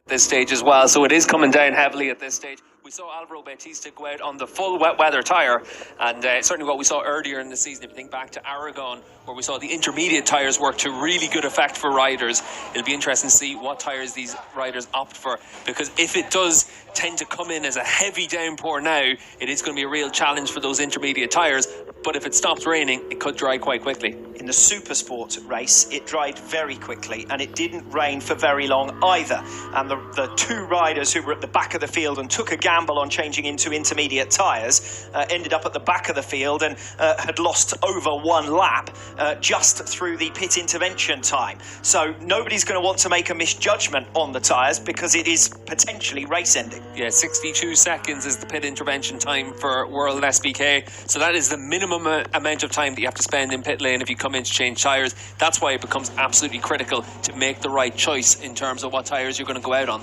this stage as well, so it is coming down heavily at this stage. We saw Alvaro Bautista go out on the full wet weather tyre, and certainly what we saw earlier in the season, if you think back to Aragon, where we saw the intermediate tyres work to really good effect for riders. It'll be interesting to see what tyres these riders opt for, because if it does tend to come in as a heavy downpour now, it is going to be a real challenge for those intermediate tyres, but if it stops raining, it could dry quite quickly. In the Supersport race, it dried very quickly, and it didn't rain for very long either. And the two riders who were at the back of the field and took a gamble on changing into intermediate tyres ended up at the back of the field and had lost over one lap just through the pit intervention time. So nobody's going to want to make a misjudgment on the tyres, because it is potentially race ending. Yeah, 62 seconds is the pit intervention time for World SBK. So that is the minimum amount of time that you have to spend in pit lane if you come in to change tyres. That's why it becomes absolutely critical to make the right choice in terms of what tyres you're going to go out on.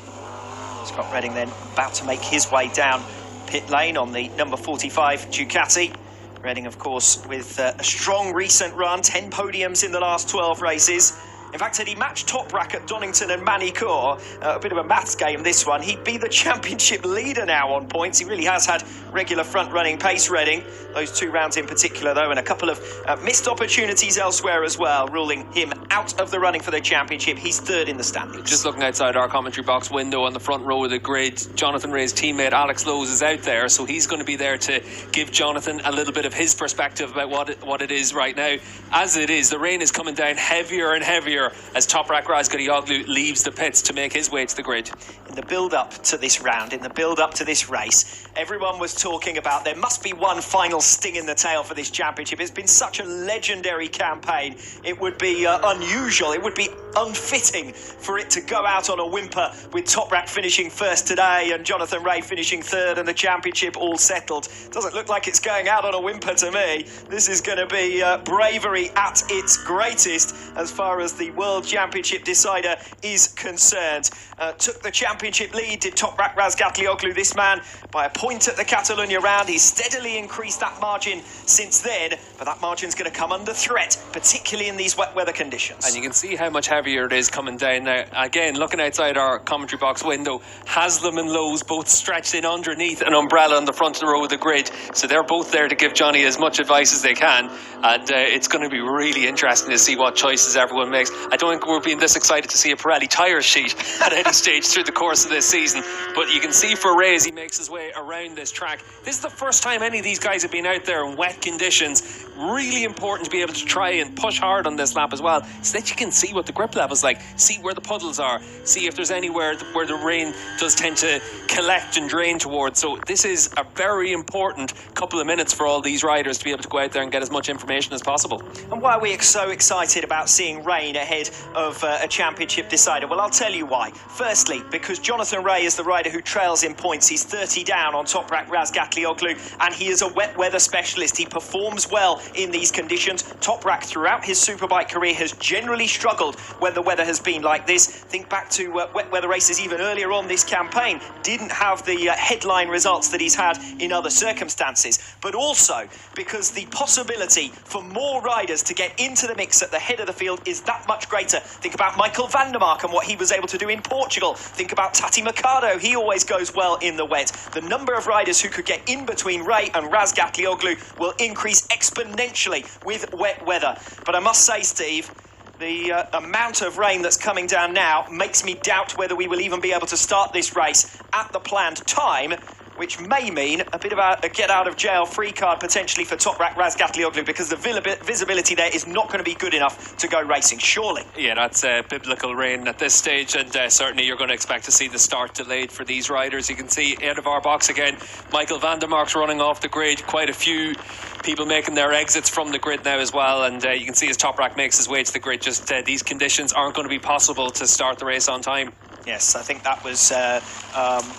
Scott Redding then about to make his way down pit lane on the number 45 Ducati. Redding, of course, with a strong recent run, 10 podiums in the last 12 races. In fact, had he matched Toprak at Donington and Manicourt, a bit of a maths game this one, he'd be the championship leader now on points. He really has had regular front-running pace, Redding. Those 2 rounds in particular, though, and a couple of missed opportunities elsewhere as well, ruling him out of the running for the championship. He's third in the standings. Just looking outside our commentary box window on the front row of the grid, Jonathan Ray's teammate Alex Lowes is out there, so he's going to be there to give Jonathan a little bit of his perspective about what it is right now. As it is, the rain is coming down heavier and heavier as Toprak Razgatlioglu leaves the pits to make his way to the grid. In the build-up to this round, in the build-up to this race, everyone was talking about there must be one final sting in the tail for this championship. It's been such a legendary campaign. It would be unusual, it would be unfitting for it to go out on a whimper with Toprak finishing first today and Jonathan Ray finishing third and the championship all settled. Doesn't look like it's going out on a whimper to me. This is going to be bravery at its greatest as far as the World Championship decider is concerned. Took the championship lead, did Toprak Razgatlioglu, this man, by a point at the Catalunya round. He's steadily increased that margin since then, but that margin's going to come under threat, particularly in these wet weather conditions. And you can see how much heavier it is coming down now. Again, looking outside our commentary box window, Haslam and Lowes both stretched in underneath an umbrella on the front row of the grid, so they're both there to give Johnny as much advice as they can, and it's going to be really interesting to see what choices everyone makes. I don't think we're being this excited to see a Pirelli tyre sheet at any stage through the course of this season, but you can see for Ray as he makes his way around this track, this is the first time any of these guys have been out there in wet conditions. Really important to be able to try and push hard on this lap as well, so that you can see what the grip level's like, see where the puddles are, see if there's anywhere where the rain does tend to collect and drain towards. So this is a very important couple of minutes for all these riders to be able to go out there and get as much information as possible. And why are we so excited about seeing rain ahead of a championship decider? Well, I'll tell you why. Firstly, because Jonathan Ray is the rider who trails in points. He's 30 down on Toprak Razgatlioglu, and he is a wet weather specialist. He performs well in these conditions. Toprak, throughout his superbike career, has generally struggled when the weather has been like this. Think back to wet weather races even earlier on this campaign. Didn't have the headline results that he's had in other circumstances. But also because the possibility for more riders to get into the mix at the head of the field is that much greater. Think about Michael van der Mark and what he was able to do in Portugal. Think about Tati Mercado. He always goes well in the wet. The number of riders who could get in between Ray and Razgatlioglu will increase exponentially with wet weather. But I must say, Steve, the amount of rain that's coming down now makes me doubt whether we will even be able to start this race at the planned time, which may mean a bit of a get-out-of-jail-free card potentially for Toprak Razgatlioglu, because the visibility there is not going to be good enough to go racing, surely. Yeah, that's biblical rain at this stage, and certainly you're going to expect to see the start delayed for these riders. You can see out of our box again, Michael van der Mark's running off the grid. Quite a few people making their exits from the grid now as well, and you can see as Toprak makes his way to the grid, just these conditions aren't going to be possible to start the race on time. Yes, I think that was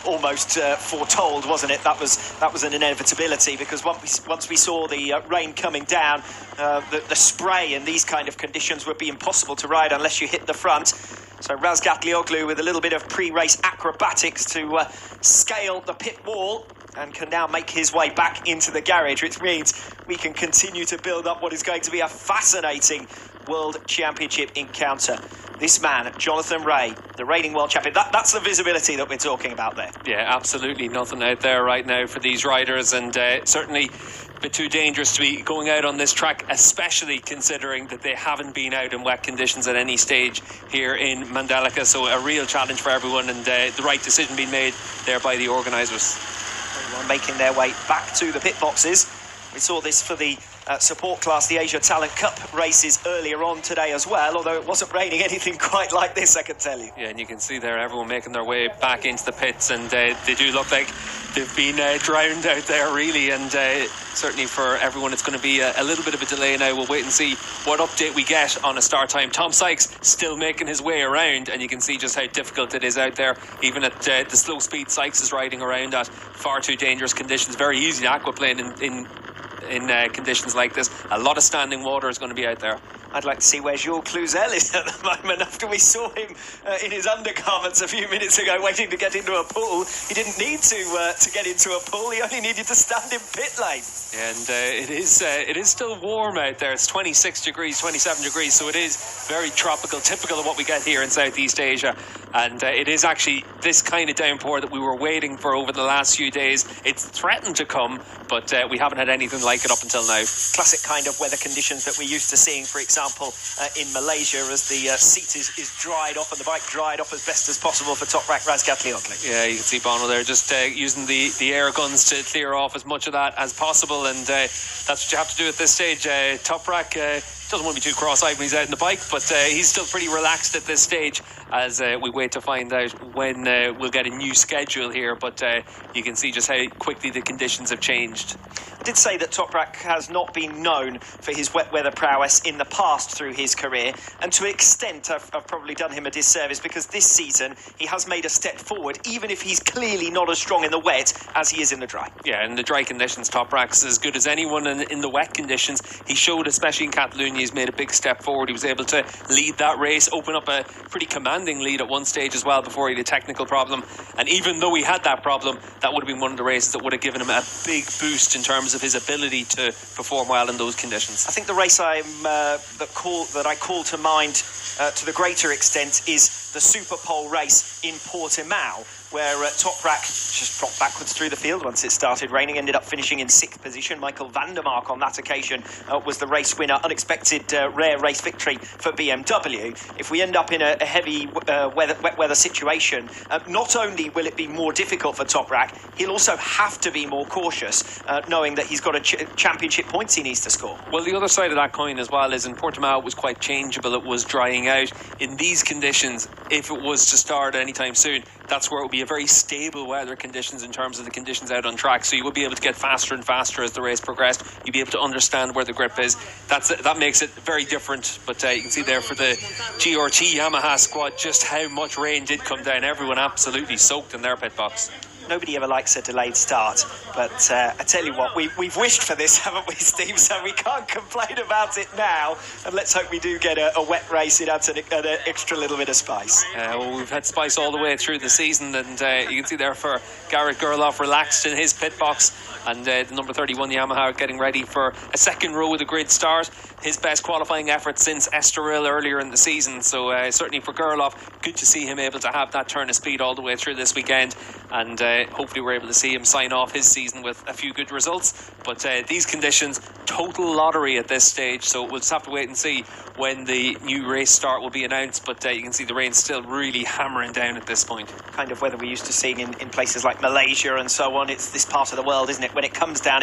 almost foretold, wasn't it? That was an inevitability, because once we saw the rain coming down, the spray in these kind of conditions would be impossible to ride unless you hit the front. So Razgatlioglu with a little bit of pre-race acrobatics to scale the pit wall, and can now make his way back into the garage, which means we can continue to build up what is going to be a fascinating World Championship encounter. This man, Jonathan Rea, the reigning world champion, that's the visibility that we're talking about there. Yeah, absolutely nothing out there right now for these riders, and certainly a bit too dangerous to be going out on this track, especially considering that they haven't been out in wet conditions at any stage here in Mandalika. So a real challenge for everyone, and the right decision being made there by the organisers. Everyone making their way back to the pit boxes. We saw this for the support class, the Asia Talent Cup races earlier on today as well, although it wasn't raining anything quite like this, I can tell you. Yeah, and you can see there everyone making their way back into the pits, and they do look like they've been drowned out there really, and certainly for everyone it's going to be a little bit of a delay now. We'll wait and see what update we get on a start time. Tom Sykes still making his way around, and you can see just how difficult it is out there. Even at the slow speed Sykes is riding around at far too dangerous conditions. Very easy to aquaplane in conditions like this. A lot of standing water is going to be out there. I'd like to see where Jules Cluzel is at the moment, after we saw him in his undergarments a few minutes ago waiting to get into a pool. He didn't need to get into a pool, he only needed to stand in pit lane. And it is still warm out there. It's 26 degrees, 27 degrees, so it is very tropical, typical of what we get here in Southeast Asia. And it is actually this kind of downpour that we were waiting for over the last few days. It's threatened to come, but we haven't had anything like it up until now. Classic kind of weather conditions that we're used to seeing, for example, in Malaysia, as the seat is dried off and the bike dried off as best as possible for Toprak Razgatlioglu. Yeah, you can see Bono there just using the air guns to clear off as much of that as possible, and that's what you have to do at this stage. Toprak doesn't want to be too cross-eyed when he's out on the bike, but he's still pretty relaxed at this stage as we wait to find out when we'll get a new schedule here, but you can see just how quickly the conditions have changed. I did say that Toprak has not been known for his wet weather prowess in the past through his career, and to an extent I've probably done him a disservice, because this season he has made a step forward, even if he's clearly not as strong in the wet as he is in the dry. Yeah, in the dry conditions Toprak's as good as anyone, and in the wet conditions he showed, especially in Catalonia, he's made a big step forward. He was able to lead that race, open up a pretty commanding lead at one stage as well before he had a technical problem, and even though he had that problem, that would have been one of the races that would have given him a big boost in terms of his ability to perform well in those conditions. I think the race that I call to mind to the greater extent is the Superpole race in Portimao, where Toprak just dropped backwards through the field once it started raining, ended up finishing in 6th position. Michael van der Mark on that occasion was the race winner. Unexpected rare race victory for BMW. If we end up in a heavy wet weather situation, not only will it be more difficult for Toprak, he'll also have to be more cautious, knowing that he's got championship points he needs to score. Well, the other side of that coin as well is in Portimao it was quite changeable. It was drying out. In these conditions, if it was to start anytime soon, that's where it would be a very stable weather conditions in terms of the conditions out on track, so you would be able to get faster and faster as the race progressed. You'd be able to understand where the grip is. That makes it very different, but you can see there for the GRT Yamaha squad just how much rain did come down. Everyone absolutely soaked in their pit box. Nobody ever likes a delayed start, but I tell you what, we've wished for this, haven't we, Steve? So we can't complain about it now, and let's hope we do get a wet race. It adds an extra little bit of spice. Well, we've had spice all the way through the season, and you can see there for Garrett Gerloff relaxed in his pit box, and the number 31 Yamaha getting ready for a second row of the grid start. His best qualifying effort since Estoril earlier in the season, so certainly for Gerloff, good to see him able to have that turn of speed all the way through this weekend, and hopefully we're able to see him sign off his season with a few good results. But these conditions, total lottery at this stage, so we'll just have to wait and see when the new race start will be announced, but you can see the rain still really hammering down at this point. Kind of weather we're used to seeing in places like Malaysia and so on. It's this part of the world, isn't it? When it comes down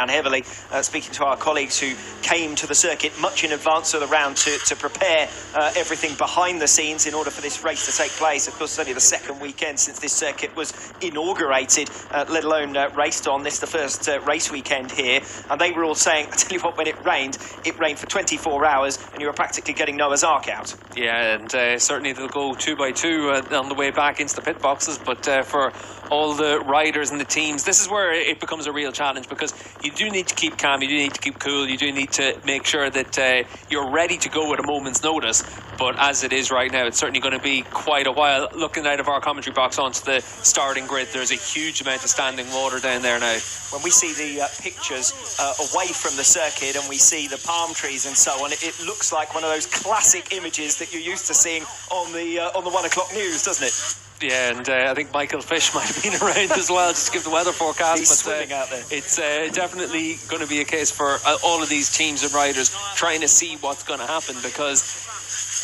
heavily. Speaking to our colleagues who came to the circuit much in advance of the round to prepare everything behind the scenes in order for this race to take place. Of course, it's only the second weekend since this circuit was inaugurated, let alone raced on. This is the first race weekend here, and they were all saying, I tell you what, when it rained for 24 hours and you were practically getting Noah's Ark out. Yeah, and certainly they'll go 2 by 2 on the way back into the pit boxes, but for all the riders and the teams, this is where it becomes a real challenge, because you do need to keep calm, you do need to keep cool, you do need to make sure that you're ready to go at a moment's notice. But as it is right now, it's certainly going to be quite a while. Looking out of our commentary box onto the starting grid, there's a huge amount of standing water down there now. When we see the pictures away from the circuit and we see the palm trees and so on, it looks like one of those classic images that you're used to seeing on the 1 o'clock news, doesn't it? Yeah, and I think Michael Fish might have been around as well just to give the weather forecast. He's swimming out there. It's definitely going to be a case for all of these teams and riders trying to see what's going to happen, because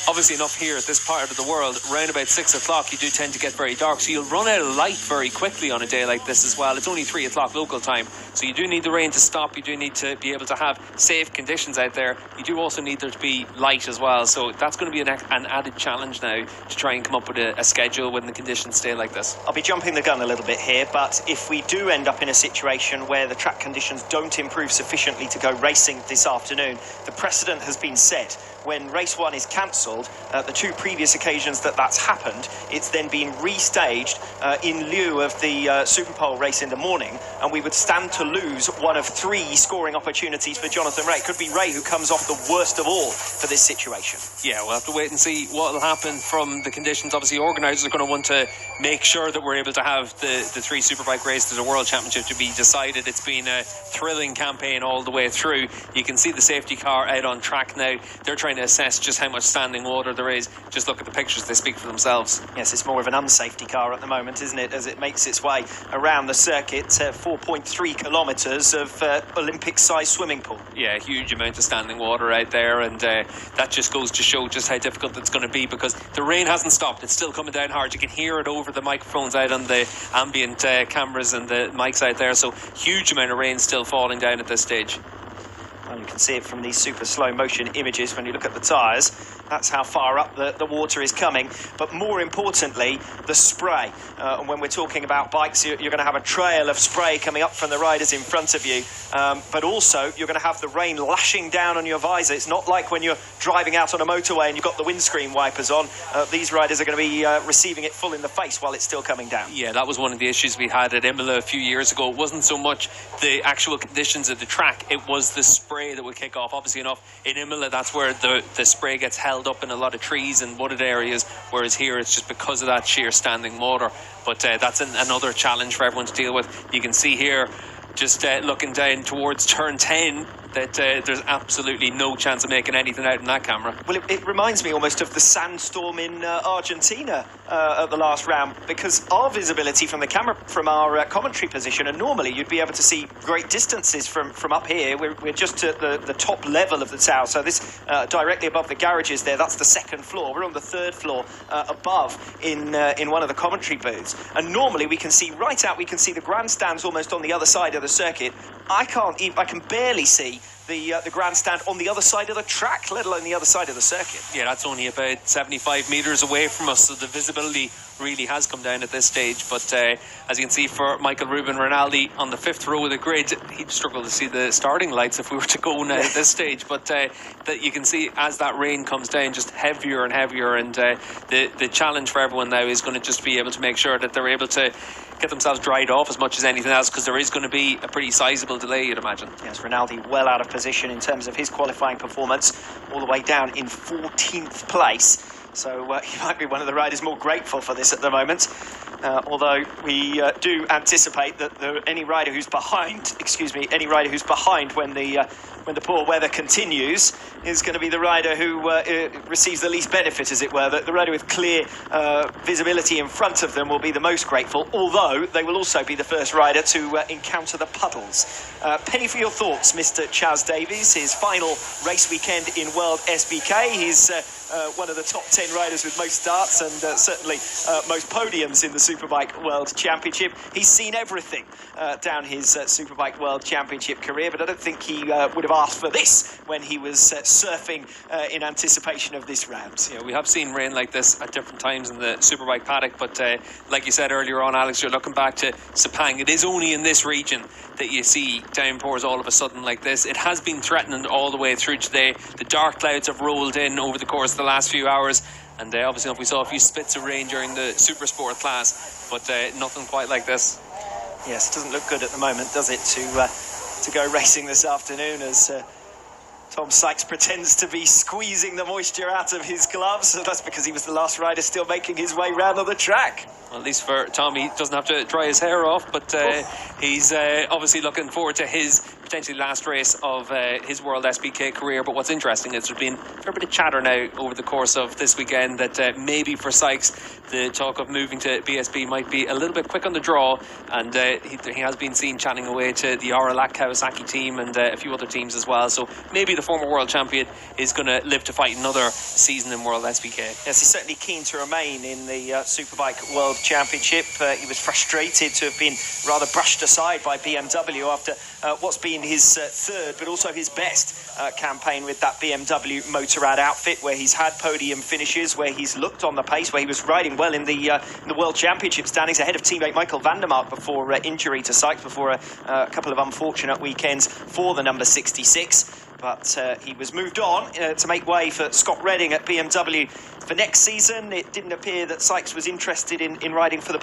obviously enough here at this part of the world, around about 6 o'clock you do tend to get very dark, so you'll run out of light very quickly on a day like this as well. It's only 3 o'clock local time, so you do need the rain to stop. You do need to be able to have safe conditions out there. You do also need there to be light as well, so that's going to be an added challenge now to try and come up with a schedule when the conditions stay like this. I'll be jumping the gun a little bit here, but if we do end up in a situation where the track conditions don't improve sufficiently to go racing this afternoon, the precedent has been set. When race 1 is cancelled, the 2 previous occasions that's happened, it's then been restaged in lieu of the Super Pole race in the morning, and we would stand to lose one of 3 scoring opportunities for Jonathan Rea. It could be Rea who comes off the worst of all for this situation. Yeah, we'll have to wait and see what will happen from the conditions. Obviously, organisers are going to want to make sure that we're able to have the 3 Superbike races, the World Championship, to be decided. It's been a thrilling campaign all the way through. You can see the safety car out on track now. They're trying to assess just how much standing water there is. Just look at the pictures, they speak for themselves. Yes, it's more of an unsafety car at the moment, isn't it, as it makes its way around the circuit. 4.3 kilometres of Olympic-sized swimming pool. Yeah, a huge amount of standing water out there, and that just goes to show just how difficult it's going to be, because the rain hasn't stopped. It's still coming down hard. You can hear it over the microphones out on the ambient cameras and the mics out there, so huge amount of rain still falling down at this stage. Well, you can see it from these super slow motion images when you look at the tyres. That's how far up the water is coming. But more importantly, the spray. And when we're talking about bikes, you're going to have a trail of spray coming up from the riders in front of you. But also, you're going to have the rain lashing down on your visor. It's not like when you're driving out on a motorway and you've got the windscreen wipers on. These riders are going to be receiving it full in the face while it's still coming down. Yeah, that was one of the issues we had at Imola a few years ago. It wasn't so much the actual conditions of the track, it was the spray that would kick off. Obviously enough, in Imola, that's where the spray gets held up in a lot of trees and wooded areas, whereas here it's just because of that sheer standing water. But that's another challenge for everyone to deal with. You can see here, just looking down towards turn 10, that there's absolutely no chance of making anything out in that camera. Well, it reminds me almost of the sandstorm in Argentina at the last round, because our visibility from the camera, from our commentary position, and normally you'd be able to see great distances from up here. We're just at the top level of the tower, so this directly above the garages there, that's the 2nd floor. We're on the 3rd floor above in one of the commentary booths, and normally we can see right out, we can see the grandstands almost on the other side of the circuit. I can barely see the grandstand on the other side of the track, let alone the other side of the circuit. Yeah, that's only about 75 metres away from us, so the visibility really has come down at this stage. But as you can see, for Michael Ruben Rinaldi on the 5th row of the grid, he'd struggle to see the starting lights if we were to go now at this stage. But that you can see as that rain comes down, just heavier and heavier, and the challenge for everyone now is going to just be able to make sure that they're able to get themselves dried off as much as anything else, because there is going to be a pretty sizable delay, you'd imagine. Yes, Rinaldi well out of position in terms of his qualifying performance, all the way down in 14th place. So he might be one of the riders more grateful for this at the moment. Although we do anticipate that any rider who's behind, when the poor weather continues, is going to be the rider who receives the least benefit, as it were. The rider with clear visibility in front of them will be the most grateful, although they will also be the first rider to encounter the puddles. Penny for your thoughts, Mr. Chaz Davies, his final race weekend in World SBK. He's one of the top 10 riders with most starts and certainly most podiums in the Superbike World Championship. He's seen everything down his Superbike World Championship career, but I don't think he would have asked for this when he was surfing in anticipation of this round. Yeah, we have seen rain like this at different times in the Superbike paddock, but like you said earlier on, Alex, you're looking back to Sepang. It is only in this region that you see downpours all of a sudden like this. It has been threatened all the way through today. The dark clouds have rolled in over the course of the last few hours, and obviously we saw a few spits of rain during the Super Sport class, but nothing quite like this. Yes, it doesn't look good at the moment, does it, to go racing this afternoon, as Tom Sykes pretends to be squeezing the moisture out of his gloves. That's because he was the last rider still making his way round on the track. Well, at least for Tom, he doesn't have to dry his hair off, but he's obviously looking forward to his potentially last race of his World SBK career. But what's interesting is there's been a fair bit of chatter now over the course of this weekend that maybe for Sykes, the talk of moving to BSB might be a little bit quick on the draw, and he has been seen chatting away to the Orlac Kawasaki team and a few other teams as well. So maybe the former world champion is going to live to fight another season in World SBK. Yes, he's certainly keen to remain in the Superbike World Championship. He was frustrated to have been rather brushed aside by BMW after what's been his third but also his best campaign with that BMW Motorrad outfit, where he's had podium finishes, where he's looked on the pace, where he was riding well in the World Championship standings ahead of teammate Michael van der Mark before injury to Sykes, before a couple of unfortunate weekends for the number 66. But he was moved on to make way for Scott Redding at BMW for next season. It didn't appear that Sykes was interested in riding for the